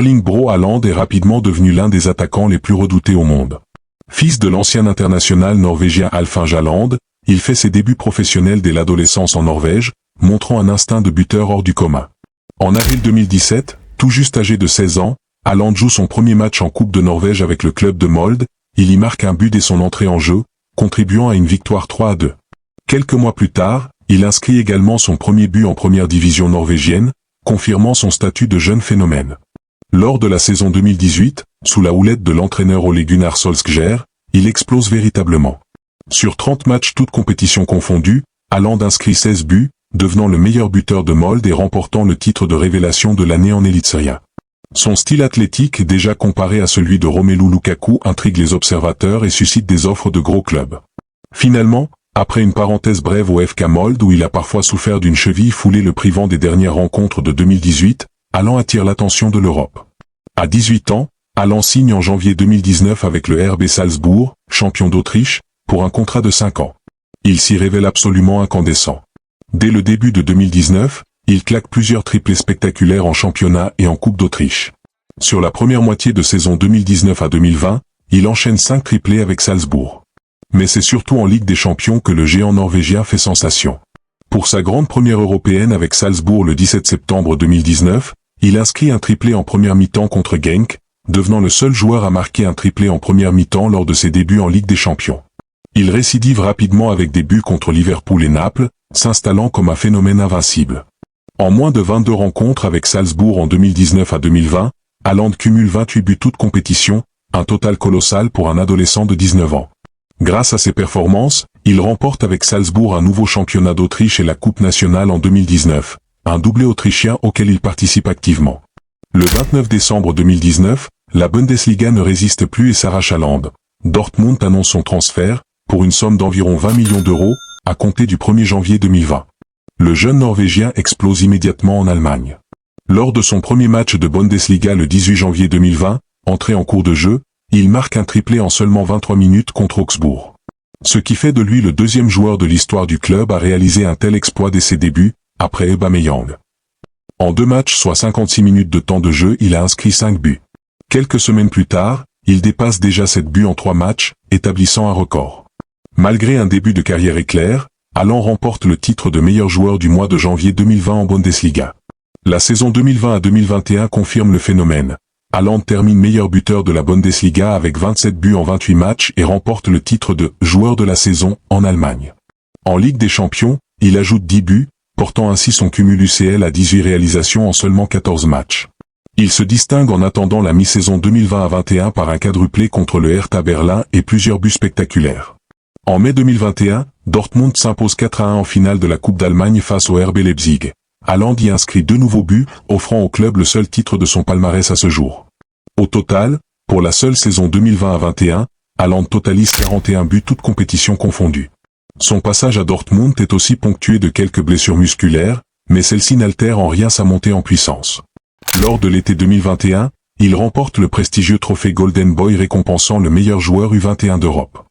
Erling Braut Haaland est rapidement devenu l'un des attaquants les plus redoutés au monde. Fils de l'ancien international norvégien Alf Inge Haaland, il fait ses débuts professionnels dès l'adolescence en Norvège, montrant un instinct de buteur hors du commun. En avril 2017, tout juste âgé de 16 ans, Haaland joue son premier match en Coupe de Norvège avec le club de Molde, il y marque un but dès son entrée en jeu, contribuant à une victoire 3-2. Quelques mois plus tard, il inscrit également son premier but en première division norvégienne, confirmant son statut de jeune phénomène. Lors de la saison 2018, sous la houlette de l'entraîneur Ole Gunnar Solskjær, il explose véritablement. Sur 30 matchs toutes compétitions confondues, Haaland inscrit 16 buts, devenant le meilleur buteur de Molde et remportant le titre de révélation de l'année en Eliteserien. Son style athlétique, déjà comparé à celui de Romelu Lukaku, intrigue les observateurs et suscite des offres de gros clubs. Finalement, après une parenthèse brève au FK Molde où il a parfois souffert d'une cheville foulée le privant des dernières rencontres de 2018, Haaland attire l'attention de l'Europe. À 18 ans, Haaland signe en janvier 2019 avec le RB Salzbourg, champion d'Autriche, pour un contrat de 5 ans. Il s'y révèle absolument incandescent. Dès le début de 2019, il claque plusieurs triplés spectaculaires en championnat et en Coupe d'Autriche. Sur la première moitié de saison 2019 à 2020, il enchaîne 5 triplés avec Salzbourg. Mais c'est surtout en Ligue des Champions que le géant norvégien fait sensation. Pour sa grande première européenne avec Salzbourg le 17 septembre 2019, il inscrit un triplé en première mi-temps contre Genk, devenant le seul joueur à marquer un triplé en première mi-temps lors de ses débuts en Ligue des Champions. Il récidive rapidement avec des buts contre Liverpool et Naples, s'installant comme un phénomène invincible. En moins de 22 rencontres avec Salzbourg en 2019 à 2020, Haaland cumule 28 buts toutes compétitions, un total colossal pour un adolescent de 19 ans. Grâce à ses performances, il remporte avec Salzbourg un nouveau championnat d'Autriche et la Coupe nationale en 2019, un doublé autrichien auquel il participe activement. Le 29 décembre 2019, la Bundesliga ne résiste plus et s'arrache à Haaland. Dortmund annonce son transfert, pour une somme d'environ 20 millions d'euros, à compter du 1er janvier 2020. Le jeune Norvégien explose immédiatement en Allemagne. Lors de son premier match de Bundesliga le 18 janvier 2020, entré en cours de jeu, il marque un triplé en seulement 23 minutes contre Augsbourg. Ce qui fait de lui le deuxième joueur de l'histoire du club à réaliser un tel exploit dès ses débuts, après Aubameyang. En 2 matchs soit 56 minutes de temps de jeu, il a inscrit 5 buts. Quelques semaines plus tard, il dépasse déjà 7 buts en 3 matchs, établissant un record. Malgré un début de carrière éclair, Haaland remporte le titre de meilleur joueur du mois de janvier 2020 en Bundesliga. La saison 2020 à 2021 confirme le phénomène. Haaland termine meilleur buteur de la Bundesliga avec 27 buts en 28 matchs et remporte le titre de joueur de la saison en Allemagne. En Ligue des Champions, il ajoute 10 buts, portant ainsi son cumul UCL à 18 réalisations en seulement 14 matchs. Il se distingue en attendant la mi-saison 2020 à 21 par un quadruplé contre le Hertha Berlin et plusieurs buts spectaculaires. En mai 2021, Dortmund s'impose 4-1 en finale de la Coupe d'Allemagne face au RB Leipzig. Haaland y inscrit 2 nouveaux buts, offrant au club le seul titre de son palmarès à ce jour. Au total, pour la seule saison 2020 à 21, Haaland totalise 41 buts toutes compétitions confondues. Son passage à Dortmund est aussi ponctué de quelques blessures musculaires, mais celles-ci n'altèrent en rien sa montée en puissance. Lors de l'été 2021, il remporte le prestigieux trophée Golden Boy récompensant le meilleur joueur U21 d'Europe.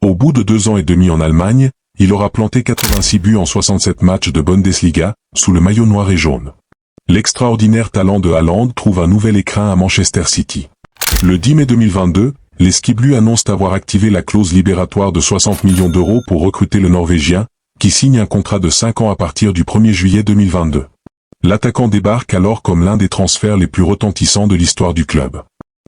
Au bout de 2 ans et demi en Allemagne, il aura planté 86 buts en 67 matchs de Bundesliga, sous le maillot noir et jaune. L'extraordinaire talent de Haaland trouve un nouvel écrin à Manchester City. Le 10 mai 2022, les Skiblu annoncent avoir activé la clause libératoire de 60 millions d'euros pour recruter le Norvégien, qui signe un contrat de 5 ans à partir du 1er juillet 2022. L'attaquant débarque alors comme l'un des transferts les plus retentissants de l'histoire du club.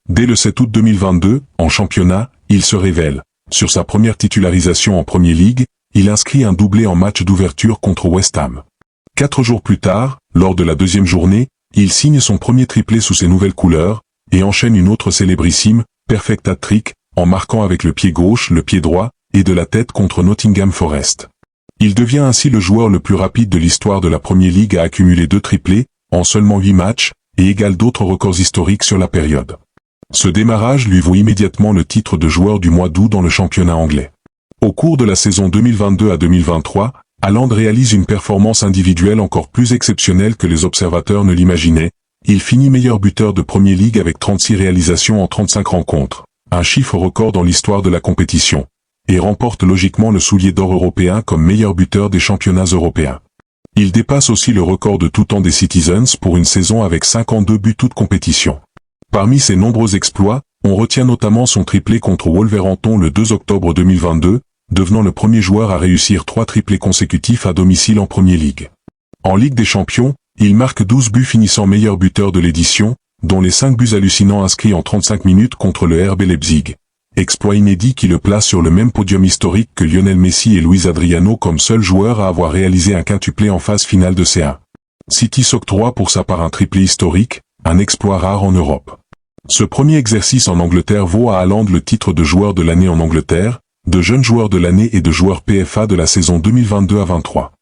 Dès le 7 août 2022, en championnat, il se révèle. Sur sa première titularisation en Premier League, il inscrit un doublé en match d'ouverture contre West Ham. 4 jours plus tard, lors de la deuxième journée, il signe son premier triplé sous ses nouvelles couleurs, et enchaîne une autre célébrissime, perfect hat-trick, en marquant avec le pied gauche, le pied droit, et de la tête contre Nottingham Forest. Il devient ainsi le joueur le plus rapide de l'histoire de la Premier League à accumuler 2 triplés, en seulement 8 matchs, et égale d'autres records historiques sur la période. Ce démarrage lui vaut immédiatement le titre de joueur du mois d'août dans le championnat anglais. Au cours de la saison 2022 à 2023, Haaland réalise une performance individuelle encore plus exceptionnelle que les observateurs ne l'imaginaient. Il finit meilleur buteur de Premier League avec 36 réalisations en 35 rencontres, un chiffre record dans l'histoire de la compétition, et remporte logiquement le soulier d'or européen comme meilleur buteur des championnats européens. Il dépasse aussi le record de tout temps des Citizens pour une saison avec 52 buts toutes compétitions. Parmi ses nombreux exploits, on retient notamment son triplé contre Wolverhampton le 2 octobre 2022, devenant le premier joueur à réussir 3 triplés consécutifs à domicile en Premier League. En Ligue des Champions, il marque 12 buts finissant meilleur buteur de l'édition, dont les 5 buts hallucinants inscrits en 35 minutes contre le RB Leipzig. Exploit inédit qui le place sur le même podium historique que Lionel Messi et Luis Adriano comme seul joueur à avoir réalisé un quintuplé en phase finale de C1. City s'octroie pour sa part un triplé historique, un exploit rare en Europe. Ce premier exercice en Angleterre vaut à Haaland le titre de joueur de l'année en Angleterre, de jeune joueur de l'année et de joueur PFA de la saison 2022 à 23.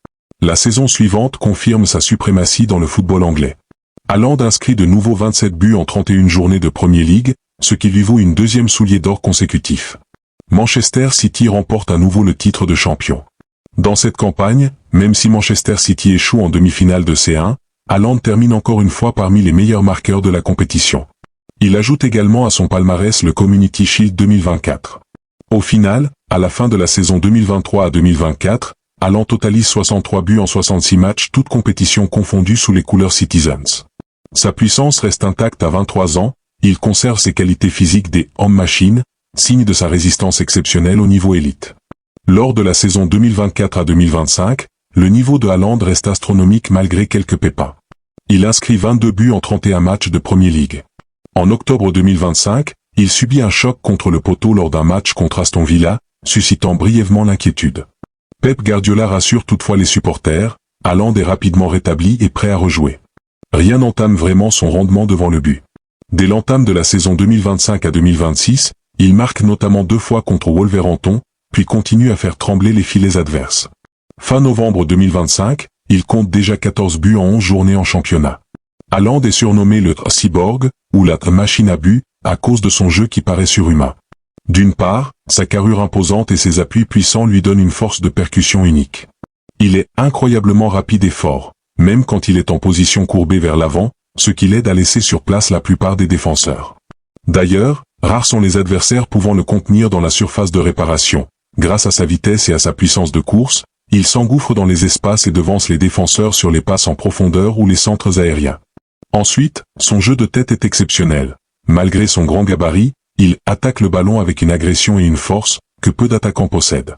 La saison suivante confirme sa suprématie dans le football anglais. Haaland inscrit de nouveau 27 buts en 31 journées de Premier League, ce qui lui vaut une deuxième soulier d'or consécutif. Manchester City remporte à nouveau le titre de champion. Dans cette campagne, même si Manchester City échoue en demi-finale de C1, Haaland termine encore une fois parmi les meilleurs marqueurs de la compétition. Il ajoute également à son palmarès le Community Shield 2024. Au final, à la fin de la saison 2023 à 2024, Haaland totalise 63 buts en 66 matchs toutes compétitions confondues sous les couleurs Citizens. Sa puissance reste intacte à 23 ans, il conserve ses qualités physiques des hommes-machines, signe de sa résistance exceptionnelle au niveau élite. Lors de la saison 2024 à 2025, le niveau de Haaland reste astronomique malgré quelques pépins. Il inscrit 22 buts en 31 matchs de Premier League. En octobre 2025, il subit un choc contre le poteau lors d'un match contre Aston Villa, suscitant brièvement l'inquiétude. Pep Guardiola rassure toutefois les supporters, Haaland est rapidement rétabli et prêt à rejouer. Rien n'entame vraiment son rendement devant le but. Dès l'entame de la saison 2025 à 2026, il marque notamment 2 fois contre Wolverhampton, puis continue à faire trembler les filets adverses. Fin novembre 2025, il compte déjà 14 buts en 11 journées en championnat. Haaland est surnommé le Cyborg, ou la machine à but, à cause de son jeu qui paraît surhumain. D'une part, sa carrure imposante et ses appuis puissants lui donnent une force de percussion unique. Il est incroyablement rapide et fort, même quand il est en position courbée vers l'avant, ce qui l'aide à laisser sur place la plupart des défenseurs. D'ailleurs, rares sont les adversaires pouvant le contenir dans la surface de réparation. Grâce à sa vitesse et à sa puissance de course, il s'engouffre dans les espaces et devance les défenseurs sur les passes en profondeur ou les centres aériens. Ensuite, son jeu de tête est exceptionnel. Malgré son grand gabarit, il attaque le ballon avec une agression et une force que peu d'attaquants possèdent.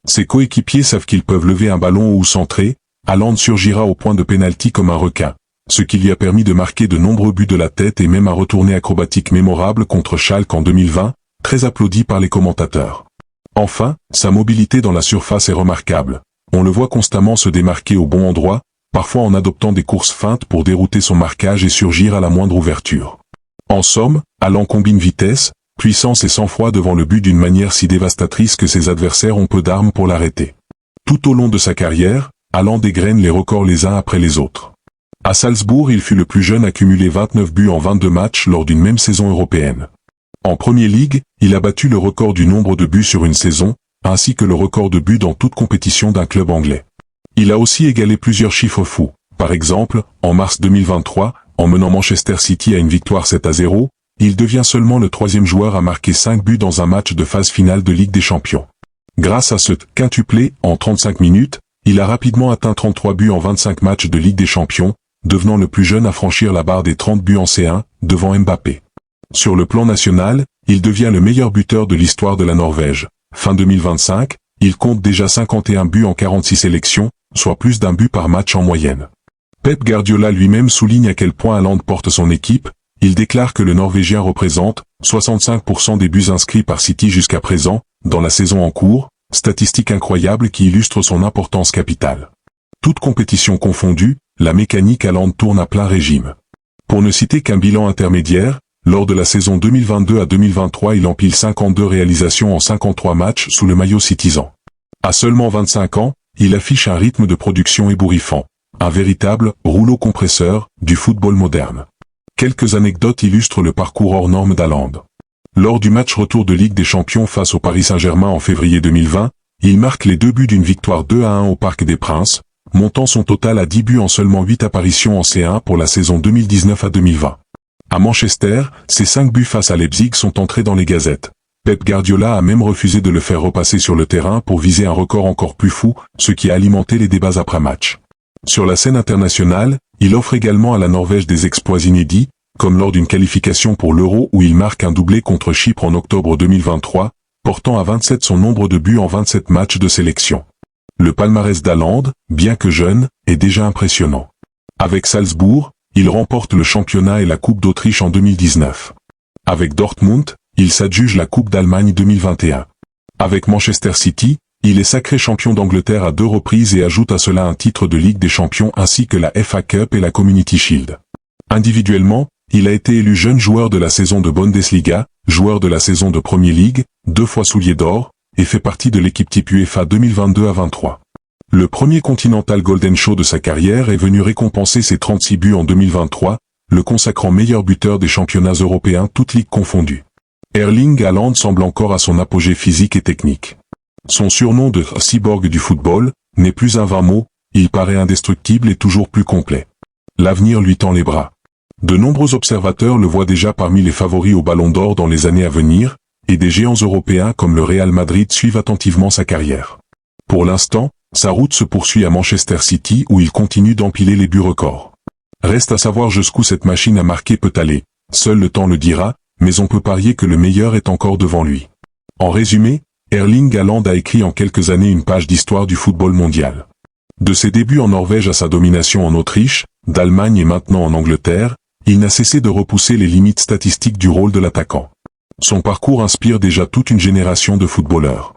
Ses coéquipiers savent qu'ils peuvent lever un ballon ou centrer, Haaland surgira au point de pénalty comme un requin, ce qui lui a permis de marquer de nombreux buts de la tête et même un retourné acrobatique mémorable contre Schalke en 2020, très applaudi par les commentateurs. Enfin, sa mobilité dans la surface est remarquable. On le voit constamment se démarquer au bon endroit, parfois en adoptant des courses feintes pour dérouter son marquage et surgir à la moindre ouverture. En somme, Haaland combine vitesse, puissance et sang-froid devant le but d'une manière si dévastatrice que ses adversaires ont peu d'armes pour l'arrêter. Tout au long de sa carrière, Haaland dégraine les records les uns après les autres. À Salzbourg, il fut le plus jeune à cumuler 29 buts en 22 matchs lors d'une même saison européenne. En Premier League, il a battu le record du nombre de buts sur une saison, ainsi que le record de buts dans toute compétition d'un club anglais. Il a aussi égalé plusieurs chiffres fous. Par exemple, en mars 2023, en menant Manchester City à une victoire 7-0, il devient seulement le 3e joueur à marquer 5 buts dans un match de phase finale de Ligue des Champions. Grâce à ce quintuplé en 35 minutes, il a rapidement atteint 33 buts en 25 matchs de Ligue des Champions, devenant le plus jeune à franchir la barre des 30 buts en C1, devant Mbappé. Sur le plan national, il devient le meilleur buteur de l'histoire de la Norvège. Fin 2025, il compte déjà 51 buts en 46 sélections, soit plus d'un but par match en moyenne. Pep Guardiola lui-même souligne à quel point Haaland porte son équipe. Il déclare que le Norvégien représente 65% des buts inscrits par City jusqu'à présent, dans la saison en cours, statistique incroyable qui illustre son importance capitale. Toute compétition confondue, la mécanique Haaland tourne à plein régime. Pour ne citer qu'un bilan intermédiaire, lors de la saison 2022 à 2023 il empile 52 réalisations en 53 matchs sous le maillot Citizen. À seulement 25 ans, il affiche un rythme de production ébouriffant, un véritable rouleau compresseur du football moderne. Quelques anecdotes illustrent le parcours hors norme d'Haaland. Lors du match retour de Ligue des Champions face au Paris Saint-Germain en février 2020, il marque les 2 buts d'une victoire 2-1 au Parc des Princes, montant son total à 10 buts en seulement 8 apparitions en C1 pour la saison 2019 à 2020. À Manchester, ses 5 buts face à Leipzig sont entrés dans les gazettes. Pep Guardiola a même refusé de le faire repasser sur le terrain pour viser un record encore plus fou, ce qui a alimenté les débats après-match. Sur la scène internationale, il offre également à la Norvège des exploits inédits, comme lors d'une qualification pour l'Euro où il marque un doublé contre Chypre en octobre 2023, portant à 27 son nombre de buts en 27 matchs de sélection. Le palmarès d'Haaland, bien que jeune, est déjà impressionnant. Avec Salzbourg, il remporte le championnat et la Coupe d'Autriche en 2019. Avec Dortmund, il s'adjuge la Coupe d'Allemagne 2021. Avec Manchester City, il est sacré champion d'Angleterre à 2 reprises et ajoute à cela un titre de Ligue des Champions ainsi que la FA Cup et la Community Shield. Individuellement, il a été élu jeune joueur de la saison de Bundesliga, joueur de la saison de Premier League, 2 fois soulier d'or, et fait partie de l'équipe type UEFA 2022 à 23. Le premier Continental Golden Show de sa carrière est venu récompenser ses 36 buts en 2023, le consacrant meilleur buteur des championnats européens toutes ligues confondues. Erling Haaland semble encore à son apogée physique et technique. Son surnom de « cyborg du football » n'est plus un vain mot, il paraît indestructible et toujours plus complet. L'avenir lui tend les bras. De nombreux observateurs le voient déjà parmi les favoris au Ballon d'Or dans les années à venir, et des géants européens comme le Real Madrid suivent attentivement sa carrière. Pour l'instant, sa route se poursuit à Manchester City où il continue d'empiler les buts records. Reste à savoir jusqu'où cette machine à marquer peut aller, seul le temps le dira, mais on peut parier que le meilleur est encore devant lui. En résumé, Erling Haaland a écrit en quelques années une page d'histoire du football mondial. De ses débuts en Norvège à sa domination en Autriche, d'Allemagne et maintenant en Angleterre, il n'a cessé de repousser les limites statistiques du rôle de l'attaquant. Son parcours inspire déjà toute une génération de footballeurs.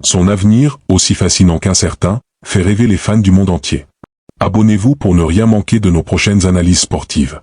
Son avenir, aussi fascinant qu'incertain, fait rêver les fans du monde entier. Abonnez-vous pour ne rien manquer de nos prochaines analyses sportives.